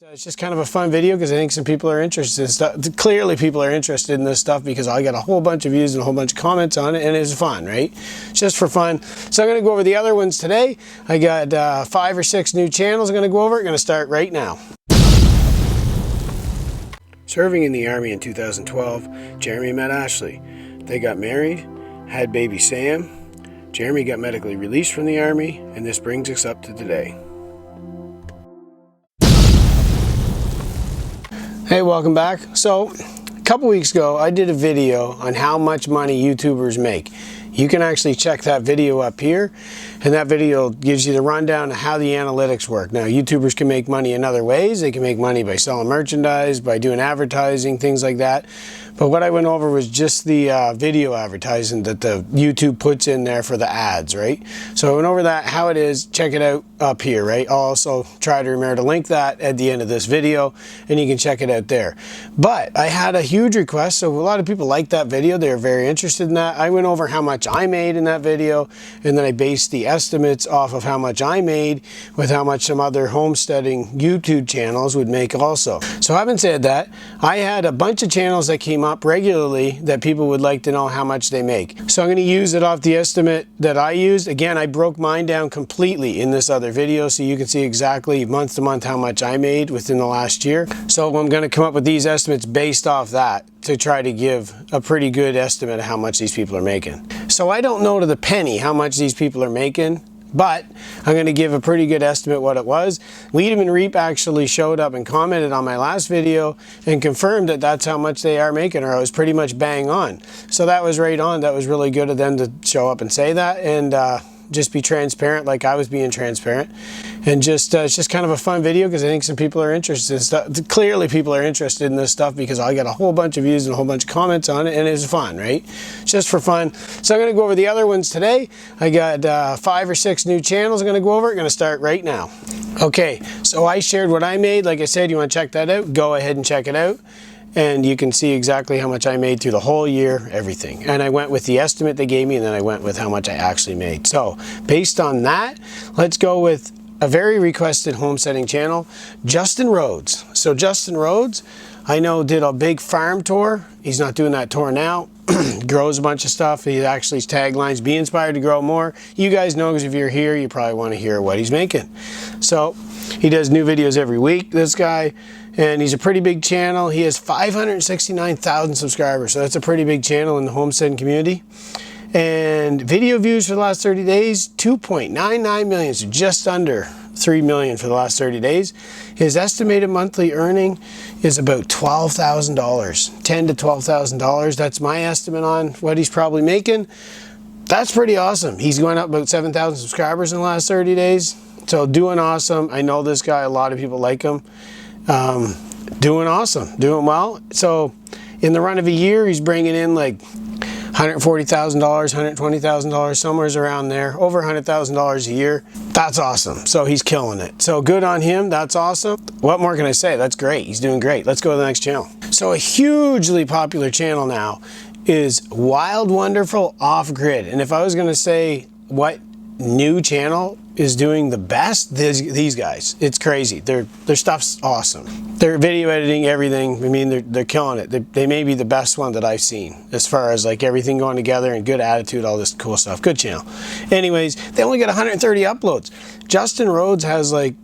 It's just kind of a fun video because I think some people are interested in stuff. Clearly people are interested in this stuff because I got a whole bunch of views and a whole bunch of comments on it, and it's fun, right? It's just for fun. So I'm going to go over the other ones today. I got 5 or 6 new channels I'm going to go over. I'm going to start right now. Serving in the Army in 2012, Jeremy met Ashley. They got married, had baby Sam. Jeremy got medically released from the Army, and this brings us up to today. Hey, welcome back. So, a couple weeks ago, I did a video on how much money YouTubers make. You can actually check that video up here, and that video gives you the rundown of how the analytics work. Now, YouTubers can make money in other ways. They can make money by selling merchandise, by doing advertising, things like that. But what I went over was just the video advertising that the YouTube puts in there for the ads, right? So I went over that, how it is. Check it out up here, right? I'll also try to remember to link that at the end of this video, and you can check it out there. But I had a huge request, so a lot of people liked that video. They were very interested in that. I went over how much I made in that video, and then I based the estimates off of how much I made with how much some other homesteading YouTube channels would make also. So having said that, I had a bunch of channels that came up regularly that people would like to know how much they make. So I'm going to use it off the estimate that I used. Again, I broke mine down completely in this other video so you can see exactly month to month how much I made within the last year. So I'm going to come up with these estimates based off that to try to give a pretty good estimate of how much these people are making. So I don't know to the penny how much these people are making, but I'm going to give a pretty good estimate what it was. Weed 'em and Reap actually showed up and commented on my last video and confirmed that that's how much they are making, or I was pretty much bang on. So that was right on. That was really good of them to show up and say that, and just be transparent like I was being transparent. And just it's just kind of a fun video because I think some people are interested in stuff. Clearly people are interested in this stuff because I got a whole bunch of views and a whole bunch of comments on it, and it's fun, right? It's just for fun. So I'm going to go over the other ones today. I got 5 or 6 new channels I'm going to go over. I'm going to start right now. Okay, so I shared what I made. Like I said, you want to check that out, go ahead and check it out. And you can see exactly how much I made through the whole year, everything. And I went with the estimate they gave me, and then I went with how much I actually made. So based on that, let's go with a very requested homesteading channel, Justin Rhodes. So Justin Rhodes, I know, did a big farm tour. He's not doing that tour now. Grows a bunch of stuff. He actually his taglines, be inspired to grow more. You guys know, because if you're here, you probably want to hear what he's making. So he does new videos every week, this guy. And he's a pretty big channel. He has 569,000 subscribers. So that's a pretty big channel in the homesteading community. And video views for the last 30 days, 2.99 million. So just under 3 million for the last 30 days. His estimated monthly earning is about $12,000, $10,000 to $12,000. That's my estimate on what he's probably making. That's pretty awesome. He's going up about 7,000 subscribers in the last 30 days. So doing awesome. I know this guy, a lot of people like him. Doing awesome, doing well. So in the run of a year, he's bringing in like $140,000, $120,000, somewhere around there, over $100,000 a year. That's awesome. So he's killing it. So good on him. That's awesome. What more can I say? That's great. He's doing great. Let's go to the next channel. So a hugely popular channel now is Wild Wonderful Off Grid. And if I was going to say what new channel is doing the best, these guys, it's crazy. Their stuff's awesome. They're video editing everything. I mean, they're killing it. They may be the best one that I've seen as far as like everything going together and good attitude, all this cool stuff. Good channel. Anyways, they only got 130 uploads. Justin Rhodes has like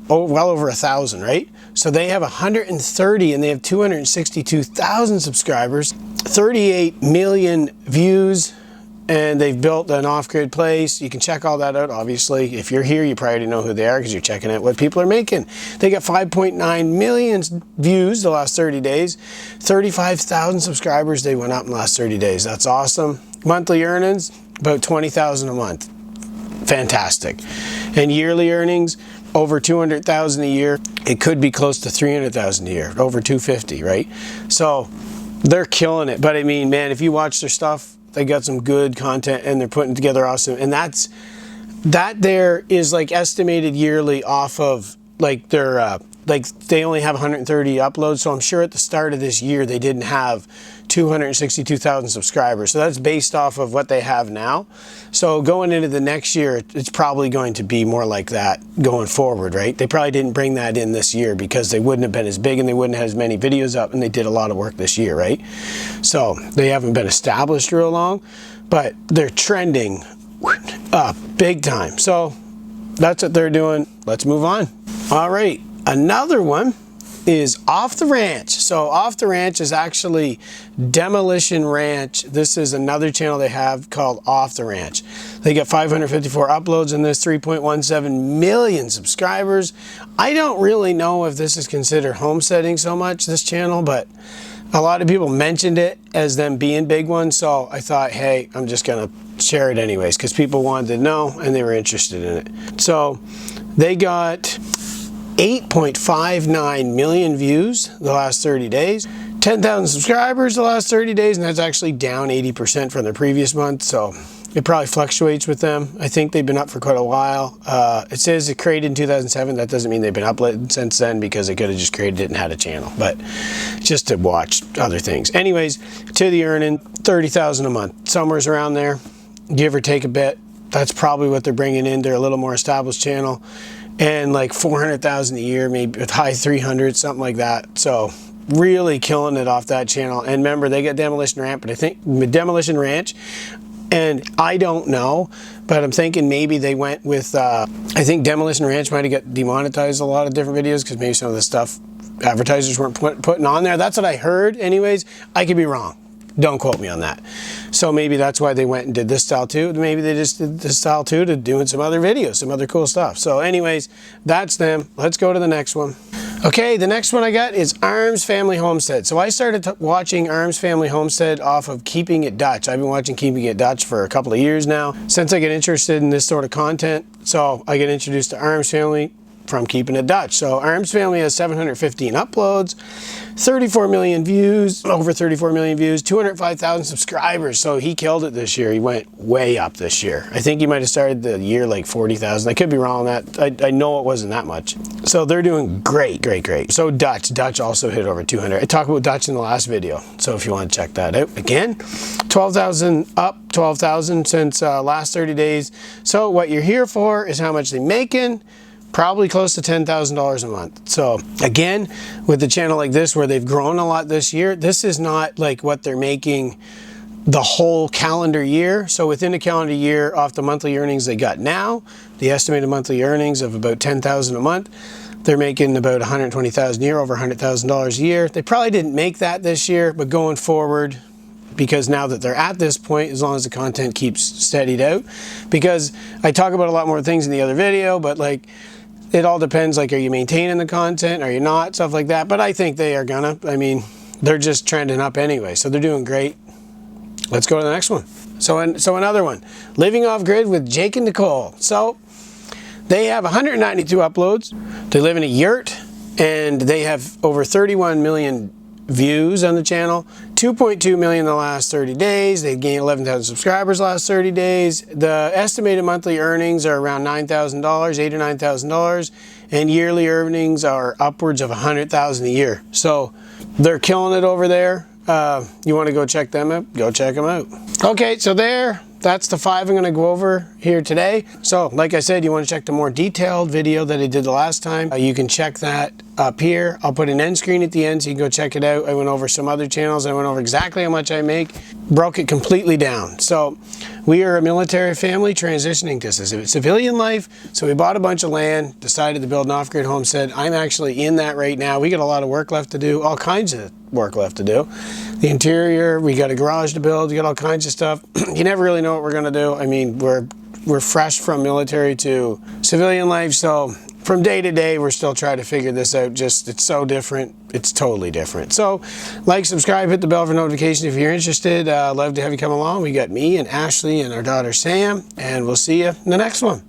well over 1,000, right? So they have 130 and they have 262,000 subscribers, 38 million views. And they've built an off-grid place. You can check all that out, obviously. If you're here, you probably already know who they are because you're checking out what people are making. They got 5.9 million views the last 30 days. 35,000 subscribers they went up in the last 30 days. That's awesome. Monthly earnings, about 20,000 a month. Fantastic. And yearly earnings, over 200,000 a year. It could be close to 300,000 a year, over 250, right? So they're killing it. But I mean, man, if you watch their stuff, they got some good content and they're putting together awesome. And that there is like estimated yearly off of like their like they only have 130 uploads, so I'm sure at the start of this year they didn't have 262,000 subscribers. So that's based off of what they have now. So going into the next year, it's probably going to be more like that going forward, right? They probably didn't bring that in this year because they wouldn't have been as big and they wouldn't have as many videos up, and they did a lot of work this year, right? So they haven't been established real long, but they're trending up big time. So that's what they're doing. Let's move on. All right, another one is Off the Ranch. So Off the Ranch is actually Demolition Ranch. This is another channel they have called Off the Ranch. They got 554 uploads in this, 3.17 million subscribers. I don't really know if this is considered homesteading so much, this channel, but a lot of people mentioned it as them being big ones. So I thought, hey, I'm just gonna share it anyways because people wanted to know and they were interested in it. So they got 8.59 million views the last 30 days, 10,000 subscribers the last 30 days, and that's actually down 80% from the previous month. So it probably fluctuates with them. I think they've been up for quite a while. It says it created in 2007. That doesn't mean they've been uploaded since then because they could have just created it and had a channel, but just to watch other things. Anyways, to the earning 30,000 a month, somewhere's around there, give or take a bit. That's probably what they're bringing in. They're a little more established channel. And like 400,000 a year, maybe with high 300, something like that. So really killing it off that channel. And remember, they got Demolition Ranch, but I think Demolition Ranch, and I don't know, but I'm thinking maybe they went with, I think Demolition Ranch might have got demonetized a lot of different videos because maybe some of the stuff advertisers weren't putting on there. That's what I heard anyways. I could be wrong. Don't quote me on that. So maybe that's why they went and did this style too. Maybe they just did this style too to doing some other videos, some other cool stuff. So anyways, that's them. Let's go to the next one. Okay, the next one I got is Arms Family Homestead. So I started watching Arms Family Homestead off of Keeping It Dutch. I've been watching Keeping It Dutch for a couple of years now, since I get interested in this sort of content. So I get introduced to Arms Family from Keeping It Dutch. So Arms Family has 715 uploads, 34 million views, over 34 million views, 205,000 subscribers. So he killed it this year. He went way up this year. I think he might have started the year like 40,000. I could be wrong on that. I know it wasn't that much. So they're doing great, great, great. So Dutch also hit over 200. I talked about Dutch in the last video. So if you want to check that out again, 12,000 up, 12,000 since last 30 days. So what you're here for is how much they're making. Probably close to $10,000 a month. So again, with a channel like this where they've grown a lot this year, this is not like what they're making the whole calendar year. So within a calendar year, off the monthly earnings they got now, the estimated monthly earnings of about $10,000 a month, they're making about $120,000 a year, over $100,000 a year. They probably didn't make that this year, but going forward, because now that they're at this point, as long as the content keeps steadied out, because I talk about a lot more things in the other video, but like, it all depends, like, are you maintaining the content, are you not, stuff like that. But I think they are gonna. I mean, they're just trending up anyway, so they're doing great. Let's go to the next one. So another one, Living Off Grid with Jake and Nicole. So they have 192 uploads. They live in a yurt, and they have over 31 million views on the channel, 2.2 million in the last 30 days. They've gained 11,000 subscribers last 30 days. The estimated monthly earnings are around $9,000, $8,000 or $9,000, and yearly earnings are upwards of $100,000 a year. So they're killing it over there. You want to go check them out? Go check them out. Okay, so that's the 5 I'm going to go over here today. So like I said, you want to check the more detailed video that I did the last time. You can check that up here. I'll put an end screen at the end so you can go check it out. I went over some other channels. I went over exactly how much I make, broke it completely down. So we are a military family transitioning to civilian life. So we bought a bunch of land, decided to build an off-grid homestead. I'm actually in that right now. We got a lot of work left to do, all kinds of work left to do. The interior, we got a garage to build, we got all kinds of stuff. You never really know what we're gonna do. I mean, we're fresh from military to civilian life, so from day to day, we're still trying to figure this out. Just, it's so different. It's totally different. So like, subscribe, hit the bell for notifications if you're interested. Love to have you come along. We got me and Ashley and our daughter Sam, and we'll see you in the next one.